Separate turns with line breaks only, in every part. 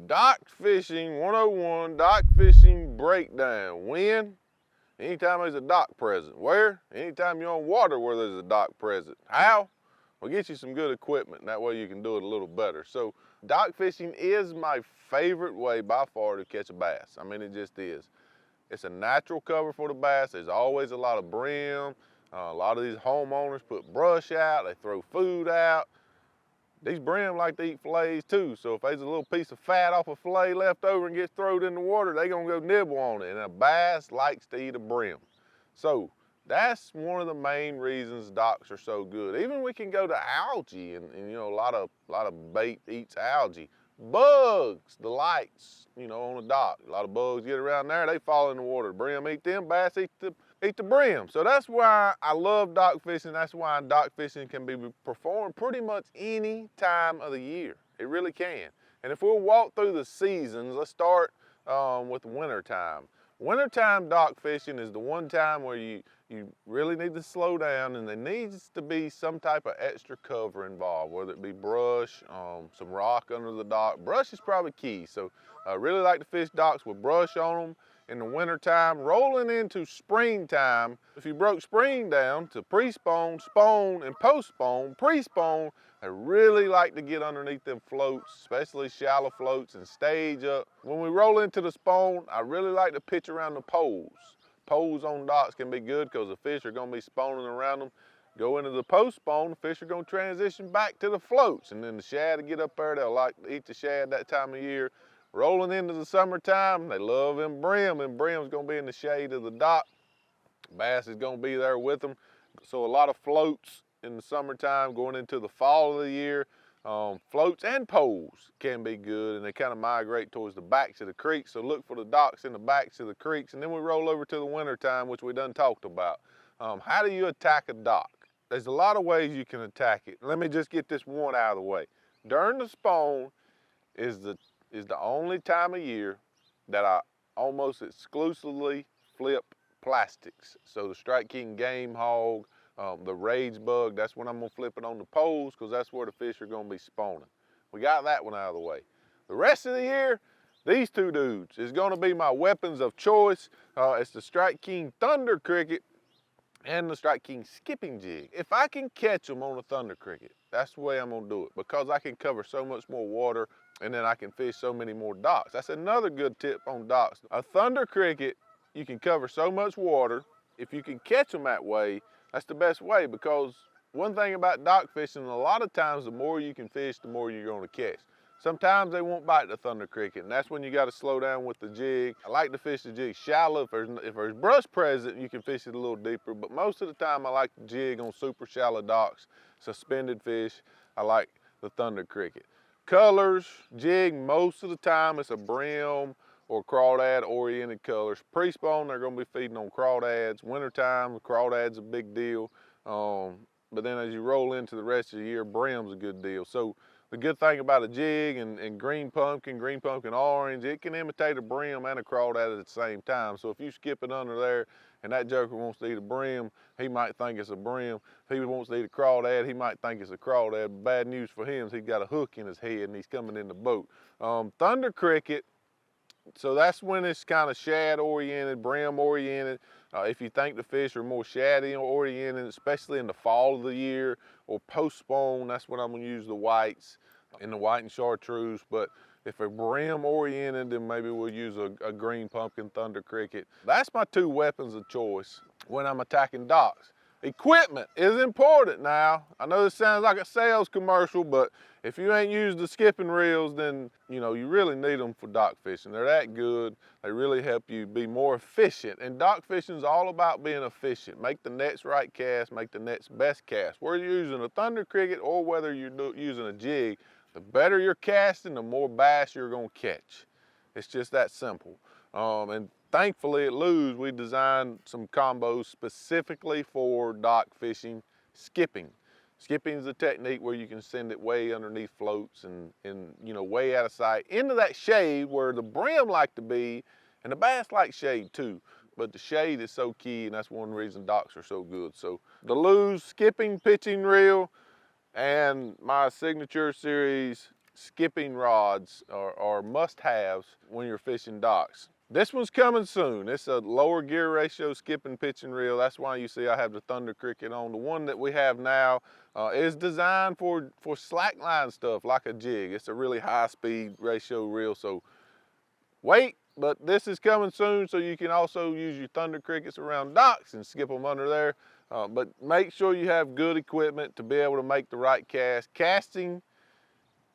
Dock Fishing 101, dock fishing breakdown. When? Anytime there's a dock present. Where? Anytime you're on water where there's a dock present. How? We'll get you some good equipment, and that way you can do it a little better. So dock fishing is my favorite way by far to catch a bass. I mean, it just is. It's a natural cover for the bass. There's always a lot of brim. A lot of these homeowners put brush out, they throw food out. These brim like to eat fillets too, so if there's a little piece of fat off a fillet left over and gets thrown in the water, they're gonna go nibble on it, and a bass likes to eat a brim. So that's one of the main reasons docks are so good. Even we can go to algae, and you know, a lot of bait eats algae. Bugs, the lights, you know, on the dock. A lot of bugs get around there, they fall in the water. Brim eat them, bass eat the brim. So that's why I love dock fishing. That's why dock fishing can be performed pretty much any time of the year. It really can. And if we'll walk through the seasons, let's start with winter time. Wintertime dock fishing is the one time where you really need to slow down, and there needs to be some type of extra cover involved, whether it be brush, some rock under the dock. Brush is probably key, so I really like to fish docks with brush on them in the wintertime. Rolling into springtime, if you broke spring down to pre-spawn, spawn, and post-spawn, pre-spawn, I really like to get underneath them floats, especially shallow floats, and stage up. When we roll into the spawn, I really like to pitch around the poles. Poles on docks can be good because the fish are gonna be spawning around them. Go into the post-spawn, the fish are gonna transition back to the floats, and then the shad will get up there. They'll like to eat the shad that time of year. Rolling into the summertime, they love them brim, and brim's gonna be in the shade of the dock. Bass is gonna be there with them. So a lot of floats in the summertime, going into the fall of the year. Floats and poles can be good, and they kind of migrate towards the backs of the creeks. So look for the docks in the backs of the creeks, and then we roll over to the winter time, which we done talked about. How do you attack a dock? There's a lot of ways you can attack it. Let me just get this one out of the way. During the spawn is the only time of year that I almost exclusively flip plastics. So the Strike King Game Hog, the Rage Bug, that's when I'm gonna flip it on the poles, because that's where the fish are gonna be spawning. We got that one out of the way. The rest of the year, these two dudes is gonna be my weapons of choice. It's the Strike King Thunder Cricket and the Strike King Skipping Jig. If I can catch them on a Thunder Cricket, that's the way I'm gonna do it, because I can cover so much more water, and then I can fish so many more docks. That's another good tip on docks. A Thunder Cricket, you can cover so much water. If you can catch them that way, that's the best way, because one thing about dock fishing, a lot of times the more you can fish, the more you're gonna catch. Sometimes they won't bite the Thunder Cricket, and that's when you gotta slow down with the jig. I like to fish the jig shallow. If there's brush present, you can fish it a little deeper, but most of the time I like the jig on super shallow docks, suspended fish. I like the Thunder Cricket. Colors, jig, most of the time it's a brim or crawdad oriented colors. Pre-spawn, they're gonna be feeding on crawdads. Wintertime, crawdad's a big deal. But then as you roll into the rest of the year, brim's a good deal. So the good thing about a jig and green pumpkin orange, it can imitate a brim and a crawdad at the same time. So if you skip it under there and that joker wants to eat a brim, he might think it's a brim. If he wants to eat a crawdad, he might think it's a crawdad. Bad news for him is he's got a hook in his head and he's coming in the boat. Thunder Cricket, so that's when it's kind of shad oriented, brim oriented. If you think the fish are more shaddy oriented, especially in the fall of the year or post-spawn, that's when I'm gonna use the whites and the white and chartreuse. But if they're brim oriented, then maybe we'll use a green pumpkin Thunder Cricket. That's my two weapons of choice when I'm attacking docks. Equipment is important now. I know this sounds like a sales commercial, but if you ain't used the skipping reels, then you know you really need them for dock fishing. They're that good. They really help you be more efficient. And dock fishing is all about being efficient. Make the next right cast, make the next best cast. Whether you're using a Thunder Cricket or whether you're using a jig, the better you're casting, the more bass you're gonna catch. It's just that simple. And thankfully at LEW'S, we designed some combos specifically for dock fishing. Skipping. Skipping is a technique where you can send it way underneath floats and you know, way out of sight into that shade where the brim like to be, and the bass like shade too. But the shade is so key, and that's one reason docks are so good. So the LEW'S skipping pitching reel and my signature series skipping rods are must-haves when you're fishing docks. This one's coming soon. It's a lower gear ratio skipping pitching reel. That's why you see I have the Thunder Cricket on. The one that we have now is designed for slackline stuff like a jig. It's a really high speed ratio reel, so wait, but this is coming soon, so you can also use your Thunder Crickets around docks and skip them under there. But make sure you have good equipment to be able to make the right cast. Casting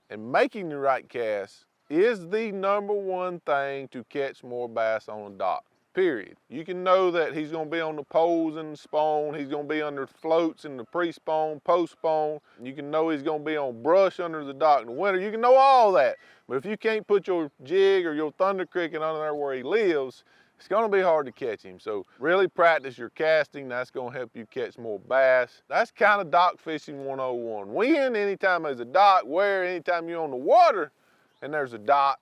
and making the right cast is the #1 thing to catch more bass on a dock, period. You can know that he's gonna be on the poles and the spawn, he's gonna be under floats in the pre-spawn, post-spawn. You can know he's gonna be on brush under the dock in the winter. You can know all that. But if you can't put your jig or your Thunder Cricket under there where he lives, it's gonna be hard to catch him. So really practice your casting. That's gonna help you catch more bass. That's kind of dock fishing 101. When, anytime there's a dock, where, anytime you're on the water and there's a dock,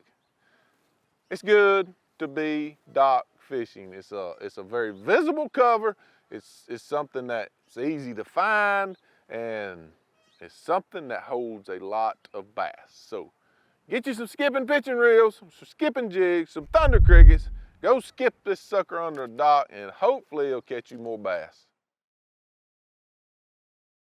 it's good to be dock fishing. It's a very visible cover. It's something that's easy to find, and it's something that holds a lot of bass. So get you some skipping pitching reels, some skipping jigs, some Thunder Crickets. Go skip this sucker under a dock, and hopefully it'll catch you more bass.